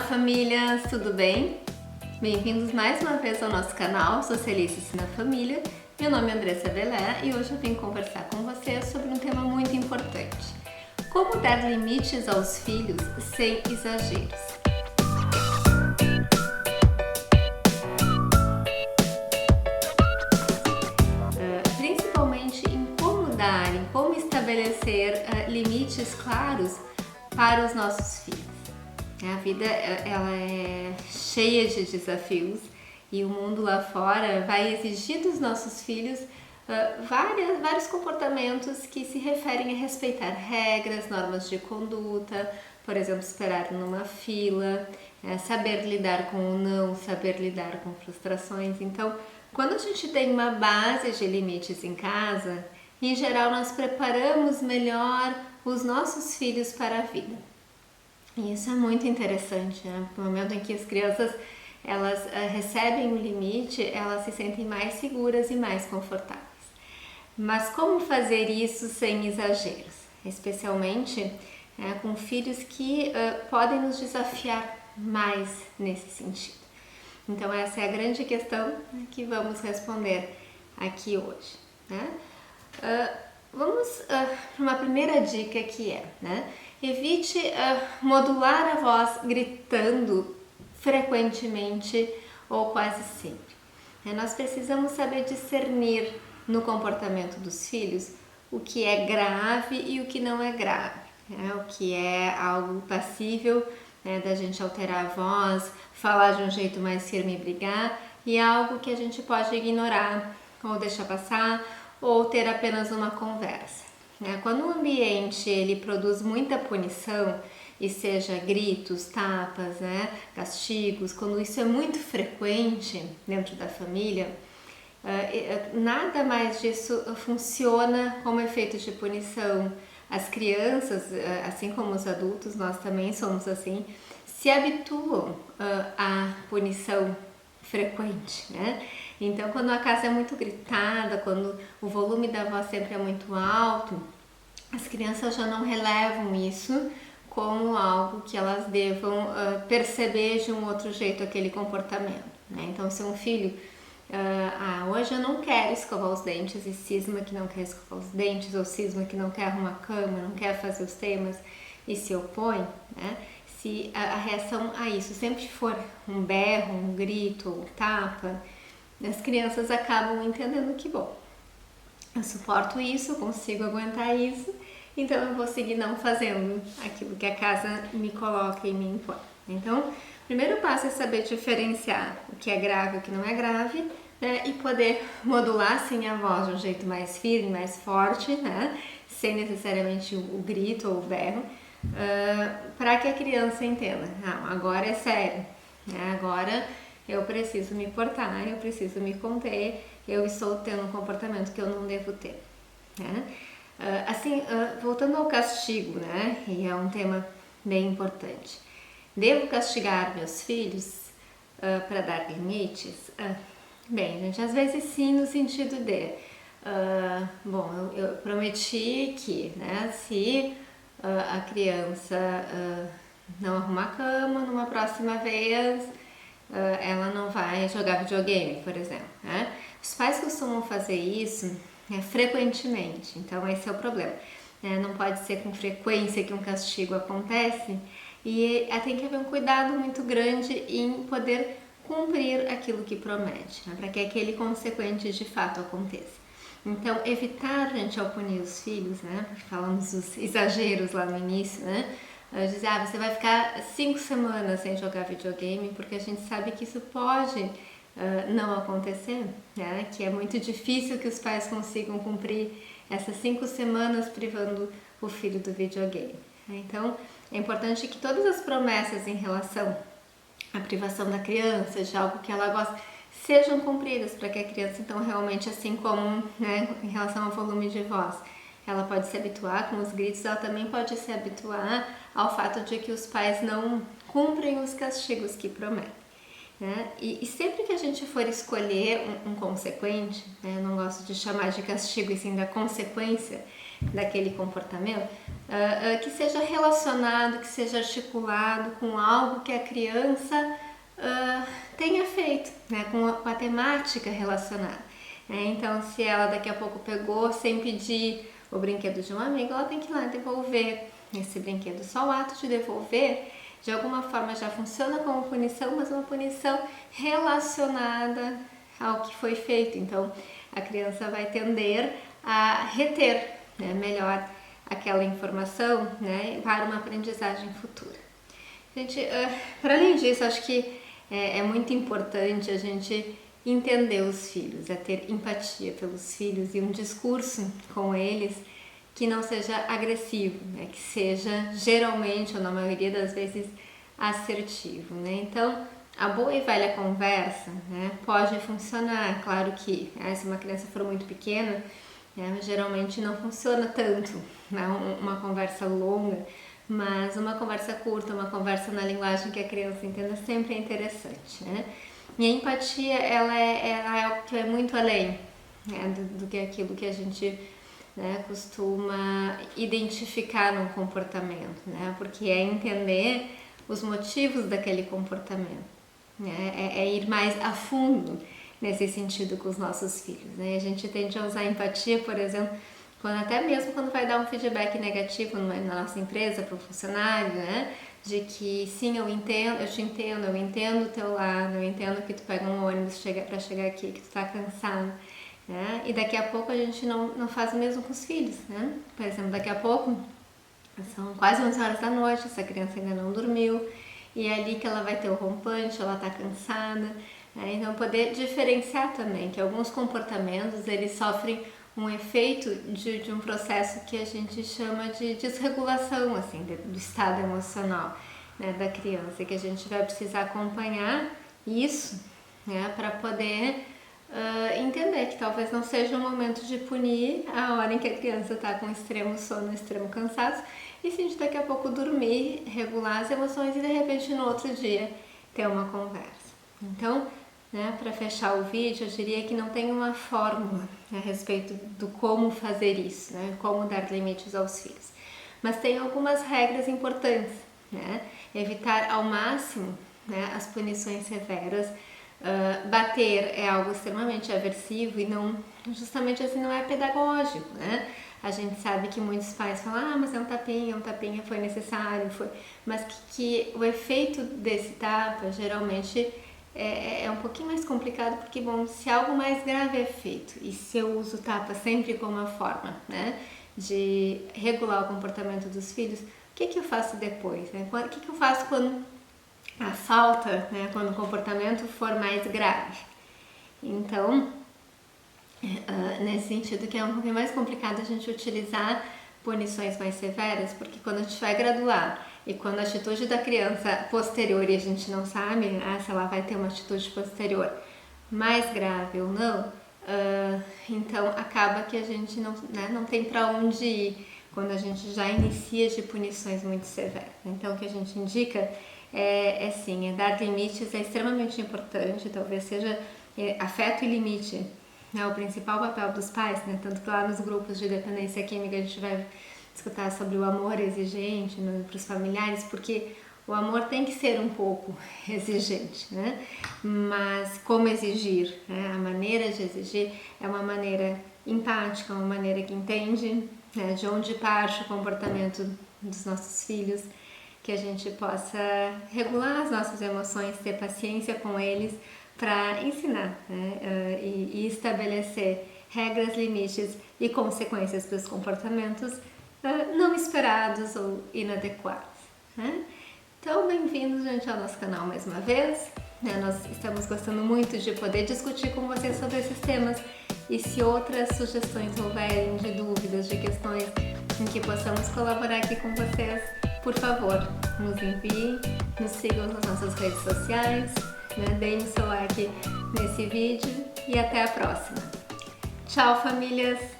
Olá famílias, tudo bem? Bem-vindos mais uma vez ao nosso canal Socialize-se na Família. Meu nome é Andressa Belé e hoje eu vim conversar com vocês sobre um tema muito importante: como dar limites aos filhos sem exageros. Principalmente em como dar, em como estabelecer limites claros para os nossos filhos. A vida ela é cheia de desafios e o mundo lá fora vai exigir dos nossos filhos vários comportamentos que se referem a respeitar regras, normas de conduta, por exemplo, esperar numa fila, saber lidar com o não, saber lidar com frustrações. Então, quando a gente tem uma base de limites em casa, em geral nós preparamos melhor os nossos filhos para a vida. E isso é muito interessante, né? No momento em que as crianças elas recebem um limite, elas se sentem mais seguras e mais confortáveis. Mas como fazer isso sem exageros? Especialmente com filhos que podem nos desafiar mais nesse sentido. Então essa é a grande questão que vamos responder aqui hoje, né? Vamos para uma primeira dica que é, né? Evite modular a voz gritando frequentemente ou quase sempre. Nós precisamos saber discernir no comportamento dos filhos o que é grave e o que não é grave, o que é algo passível da gente alterar a voz, falar de um jeito mais firme e brigar, e algo que a gente pode ignorar ou deixar passar ou ter apenas uma conversa. Quando o ambiente ele produz muita punição, e seja gritos, tapas, castigos, quando isso é muito frequente dentro da família, nada mais disso funciona como efeito de punição. As crianças, assim como os adultos, nós também somos assim, se habituam à punição frequente, né? Então, quando a casa é muito gritada, quando o volume da voz sempre é muito alto, as crianças já não relevam isso como algo que elas devam perceber de um outro jeito aquele comportamento, né? Então, se um filho hoje eu não quero escovar os dentes e cisma que não quer escovar os dentes, ou cisma que não quer arrumar a cama, não quer fazer os temas e se opõe, né? Se a reação a isso sempre for um berro, um grito, um tapa, as crianças acabam entendendo que, bom, eu suporto isso, eu consigo aguentar isso, então eu vou seguir não fazendo aquilo que a casa me coloca e me impõe. Então, o primeiro passo é saber diferenciar o que é grave e o que não é grave, né? E poder modular sim a voz de um jeito mais firme, mais forte, né? Sem necessariamente o grito ou o berro, para que a criança entenda, agora é sério, né? Agora eu preciso me portar, eu preciso me conter, eu estou tendo um comportamento que eu não devo ter, né? Voltando ao castigo, né? E é um tema bem importante. Devo castigar meus filhos para dar limites? Bem, gente, às vezes sim, no sentido de, eu prometi que, né, se a criança não arrumar a cama, numa próxima vez ela não vai jogar videogame, por exemplo, né? Os pais costumam fazer isso frequentemente, então esse é o problema. Não pode ser com frequência que um castigo acontece e tem que haver um cuidado muito grande em poder cumprir aquilo que promete, né? Para que aquele consequente de fato aconteça. Então, evitar, gente, ao punir os filhos, né? Porque falamos dos exageros lá no início, né? Dizer, você vai ficar 5 semanas sem jogar videogame, porque a gente sabe que isso pode não acontecer, né? Que é muito difícil que os pais consigam cumprir essas 5 semanas privando o filho do videogame. Então, é importante que todas as promessas em relação à privação da criança, de algo que ela gosta, sejam cumpridas, para que a criança, então, realmente, assim como, né, em relação ao volume de voz, ela pode se habituar com os gritos, ela também pode se habituar ao fato de que os pais não cumprem os castigos que prometem. né? E sempre que a gente for escolher um consequente, né? Eu não gosto de chamar de castigo e sim da consequência daquele comportamento, que seja relacionado, que seja articulado com algo que a criança tenha feito, né? Com a temática relacionada. Então, se ela daqui a pouco pegou sem pedir o brinquedo de um amigo, ela tem que ir lá devolver esse brinquedo. Só o ato de devolver, de alguma forma, já funciona como punição, mas uma punição relacionada ao que foi feito. Então, a criança vai tender a reter, né, melhor aquela informação, né, para uma aprendizagem futura. Gente, para além disso, acho que é muito importante a gente entender os filhos, ter empatia pelos filhos e um discurso com eles que não seja agressivo, né? Que seja geralmente ou na maioria das vezes assertivo, né? Então, a boa e velha conversa, né, pode funcionar. Claro que se uma criança for muito pequena, geralmente não funciona tanto, né? Uma conversa longa, mas uma conversa curta, uma conversa na linguagem que a criança entenda sempre é interessante, né? E a empatia, ela é algo que vai muito além, né, do que aquilo que a gente, né, costuma identificar num comportamento, né? Porque é entender os motivos daquele comportamento, né? É ir mais a fundo nesse sentido com os nossos filhos, né? A gente tende a usar a empatia, por exemplo, até mesmo quando vai dar um feedback negativo na nossa empresa para o funcionário, né? De que sim, eu te entendo, eu entendo o teu lado, eu entendo que tu pega um ônibus para chegar aqui, que tu tá cansado, né? E daqui a pouco a gente não faz o mesmo com os filhos, né? Por exemplo, daqui a pouco são quase 11 horas da noite, essa criança ainda não dormiu, e é ali que ela vai ter o rompante, ela tá cansada, né? Então poder diferenciar também que alguns comportamentos eles sofrem um efeito de um processo que a gente chama de desregulação, assim, do estado emocional, né, da criança, que a gente vai precisar acompanhar isso, né, para poder entender que talvez não seja o momento de punir a hora em que a criança está com extremo sono, extremo cansaço, e sim de daqui a pouco dormir, regular as emoções e de repente no outro dia ter uma conversa. Então, né, para fechar o vídeo, eu diria que não tem uma fórmula a respeito do como fazer isso, né, como dar limites aos filhos. Mas tem algumas regras importantes, né, evitar ao máximo, né, as punições severas. Bater é algo extremamente aversivo e não, justamente assim, não é pedagógico, né? A gente sabe que muitos pais falam, mas é um tapinha foi necessário, mas que o efeito desse tapa geralmente é um pouquinho mais complicado, porque, bom, se algo mais grave é feito e se eu uso o tapa sempre como uma forma, né, de regular o comportamento dos filhos, o que eu faço depois, né? O que eu faço quando a falta, né, quando o comportamento for mais grave? Então, nesse sentido que é um pouquinho mais complicado a gente utilizar punições mais severas, porque quando a gente vai graduar e quando a atitude da criança posterior e a gente não sabe se ela vai ter uma atitude posterior mais grave ou não, então acaba que a gente não tem para onde ir quando a gente já inicia de punições muito severas. Então o que a gente indica é dar limites, é extremamente importante, talvez seja afeto e limite, né, o principal papel dos pais, né, tanto que lá nos grupos de dependência química a gente vai escutar sobre o amor exigente para os familiares, porque o amor tem que ser um pouco exigente, né? Mas como exigir? Né? A maneira de exigir é uma maneira empática, uma maneira que entende, né, de onde parte o comportamento dos nossos filhos, que a gente possa regular as nossas emoções, ter paciência com eles para ensinar, né, e estabelecer regras, limites e consequências para os comportamentos não esperados ou inadequados, né? Então, bem-vindos, gente, ao nosso canal mais uma vez. Nós estamos gostando muito de poder discutir com vocês sobre esses temas, e se outras sugestões houverem de dúvidas, de questões em que possamos colaborar aqui com vocês, por favor, nos enviem, nos sigam nas nossas redes sociais, né? Deem o seu like nesse vídeo e até a próxima. Tchau, famílias!